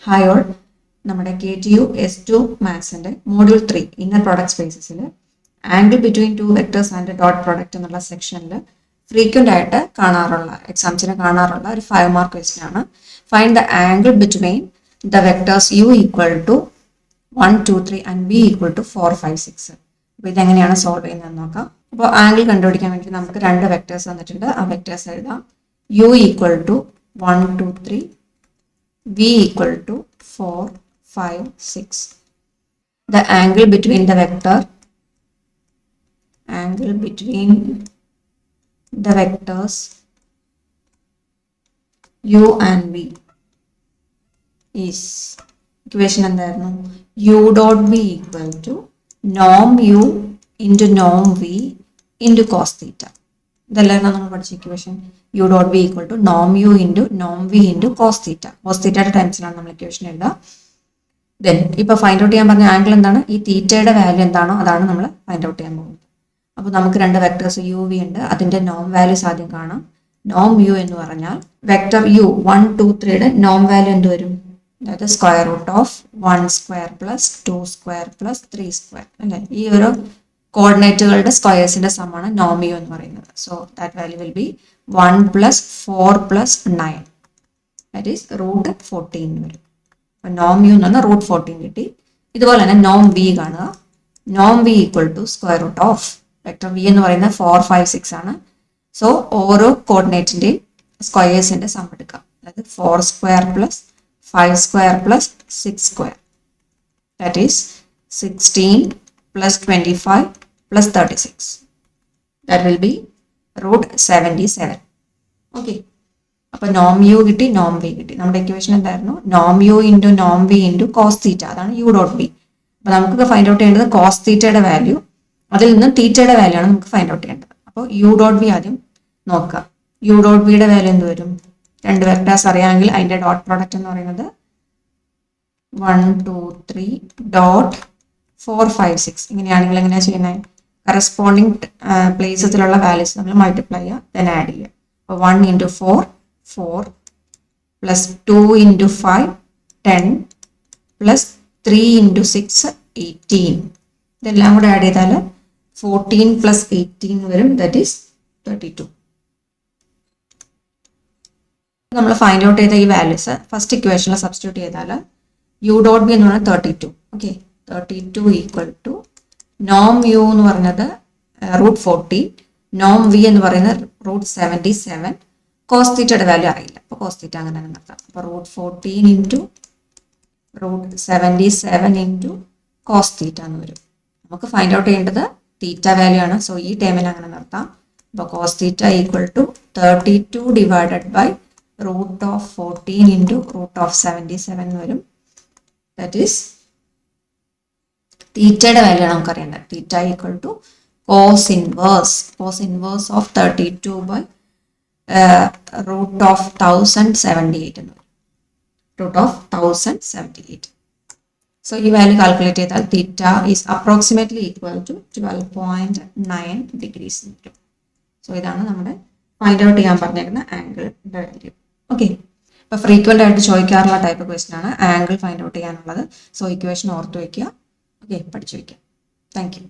Hi all, നമ്മുടെ KTU-S2 മാത്സിൻ്റെ module 3 inner product സ്പേസസിൽ angle between two vectors and dot product എന്നുള്ള സെക്ഷനിൽ ഫ്രീക്വൻ്റ് ആയിട്ട് എക്സാംസിന് കാണാറുള്ള ഒരു 5 മാർക്ക് ക്വസ്റ്റ്യൻ ആണ്. Find the angle between the vectors u equal to 1, 2, 3 and v equal to 4, 5, 6. അപ്പോൾ ഇതെങ്ങനെയാണ് സോൾവ് ചെയ്യുന്നത് നോക്കാം. അപ്പോൾ ആംഗിൾ കണ്ടുപിടിക്കാൻ വേണ്ടി നമുക്ക് രണ്ട് വെക്ടേഴ്സ് തന്നിട്ടുണ്ട്. ആ വെക്ടേഴ്സ് എഴുതാം. u equal to 1, 2, 3, v equal to 4, 5, 6. The angle between the vectors u and v is equation എന്തായിരുന്നു? u dot v equal to norm u into norm v into cos theta. ഇതല്ലായിരുന്നു നമ്മൾ പഠിച്ച equation. U dot B equal to നോം U into നോം V into cos തീറ്റ. Cos തീറ്റയുടെ ടൈംസിലാണ് നമ്മൾ equation എഴുതുക. Then ഇപ്പോൾ find out ചെയ്യാൻ പറഞ്ഞ ആംഗിൾ എന്താണ്? ഈ തീറ്റയുടെ വാല്യൂ എന്താണോ അതാണ് നമ്മൾ ഫൈൻഡ് ഔട്ട് ചെയ്യാൻ പോകുന്നത്. അപ്പോൾ നമുക്ക് രണ്ട് വെക്ടേഴ്സ് യു വി ഉണ്ട്. അതിൻ്റെ നോം വാല്യൂസ് ആദ്യം കാണാം. നോം യു എന്ന് പറഞ്ഞാൽ വെക്ടർ യു 1, 2, 3യുടെ നോം വാല്യൂ എന്ത് വരും? അതായത് square root of 1 square plus 2 square plus 3 square അല്ലേ? ഈ ഒരു കോർഡിനേറ്റുകളുടെ സ്ക്വയേഴ്സിന്റെ സമാണ് നോം യു എന്ന് പറയുന്നത്. So that value will be 1 plus 4 plus 9, that is root 14 വരും. അപ്പോൾ നോം യു എന്ന് പറഞ്ഞാൽ റൂട്ട് 14 കിട്ടി. ഇതുപോലെ തന്നെ നോം വി കാണുക. നോം v equal to square root of vector v എന്ന് പറയുന്നത് 4, 5, 6 ആണ്. സോ ഓരോ കോർഡിനേറ്റിന്റെയും സ്ക്വയേഴ്സിന്റെ സം എടുക്കുക. അതായത് 4 square plus 5 square plus 6 square, that is 16 plus 25 plus 36. That will be root 77. Okay. അപ്പോൾ നോം യു കിട്ടി, നോം വി കിട്ടി. നമ്മുടെ ഇക്വേഷൻ എന്തായിരുന്നു? നോം യു ഇൻറ്റു നോം വി ഇൻറ്റു കോസ് തീറ്റ. അതാണ് യു ഡോട്ട് ബി. അപ്പോൾ നമുക്ക് ഫൈൻഡ് ഔട്ട് ചെയ്യേണ്ടത് കോസ് തീറ്റയുടെ വാല്യൂ, അതിൽ നിന്നും തീറ്റയുടെ വാല്യൂ ആണ് നമുക്ക് ഫൈൻഡ് ഔട്ട് ചെയ്യേണ്ടത്. അപ്പോൾ യു ഡോട്ട് ബി ആദ്യം നോക്കുക. യു ഡോട്ട് ബിയുടെ വാല്യൂ എന്ത് വരും? രണ്ട് വെക്ടേഴ്സ് അറിയാമെങ്കിൽ അതിൻ്റെ ഡോട്ട് പ്രോഡക്റ്റ് എന്ന് പറയുന്നത് 1, 2, 3 ഡോട്ട് 4, 5, 6. ഇങ്ങനെയാണെങ്കിൽ എങ്ങനെയാണ് ചെയ്യുന്നത്? കറസ്പോണ്ടിങ് പ്ലേസസിലുള്ള വാല്യൂസ് നമ്മൾ മൾട്ടിപ്ലൈ ചെയ്യുക, ദെൻ ആഡ് ചെയ്യുക. അപ്പോൾ 1 into 4, 4 plus 2 into 5, 10 plus 3 into 6, 18. ഇതെല്ലാം കൂടെ ആഡ് ചെയ്താൽ 14 പ്ലസ് 18 വരും, ദറ്റ് ഈസ് 32. നമ്മൾ ഫൈൻഡ് ഔട്ട് ചെയ്ത ഈ വാല്യൂസ് ഫസ്റ്റ് ഇക്വേഷനിൽ സബ്സ്റ്റിറ്റ്യൂട്ട് ചെയ്താൽ യു ഡോട്ട് ബി എന്ന് പറഞ്ഞാൽ 32. ഓക്കെ, 32 ഈക്വൽ ടു നോം യു എന്ന് പറഞ്ഞത് റൂട്ട് 14, നോം വി എന്ന് പറയുന്നത് റൂട്ട് 77. കോസ് തീറ്റയുടെ വാല്യൂ അറിയില്ല, അപ്പോൾ കോസ് തീറ്റ അങ്ങനെ തന്നെ നടത്താം. അപ്പോൾ root 14 into root 77 into cos theta എന്ന് വരും. നമുക്ക് ഫൈൻഡ് ഔട്ട് ചെയ്യേണ്ടത് തീറ്റ വാല്യൂ ആണ്. സോ ഈ ടൈമിൽ അങ്ങനെ നടത്താം. അപ്പോൾ cos theta equal to 32 divided by root of 14 into root of 77 എന്ന് വരും. ദാറ്റ് ഈസ് തീറ്റയുടെ വാല്യൂ ആണ് നമുക്ക് അറിയേണ്ടത്. Theta equal to cos inverse of 32 by root of 1078 എന്ന് വരും. Root of 1078. സോ ഈ വാല്യൂ കാൽക്കുലേറ്റ് ചെയ്താൽ theta is approximately equal to 12.9 degrees എന്ന് വരും. സോ ഇതാണ് നമ്മുടെ ഫൈൻഡ് ഔട്ട് ചെയ്യാൻ പറഞ്ഞേക്കുന്ന ആംഗിളിന്റെ വാല്യൂ. ഓക്കെ, അപ്പോൾ ഫ്രീക്വൻ്റ് ആയിട്ട് ചോദിക്കാറുള്ള ടൈപ്പ് ക്വസ്റ്റ്യൻ ആണ് ആംഗിൾ ഫൈൻഡ് ഔട്ട് ചെയ്യാനുള്ളത്. സോ ഇക്വേഷൻ ഓർത്ത് വയ്ക്കുക. ഓക്കെ, പഠിച്ചു വയ്ക്കാം. Thank U.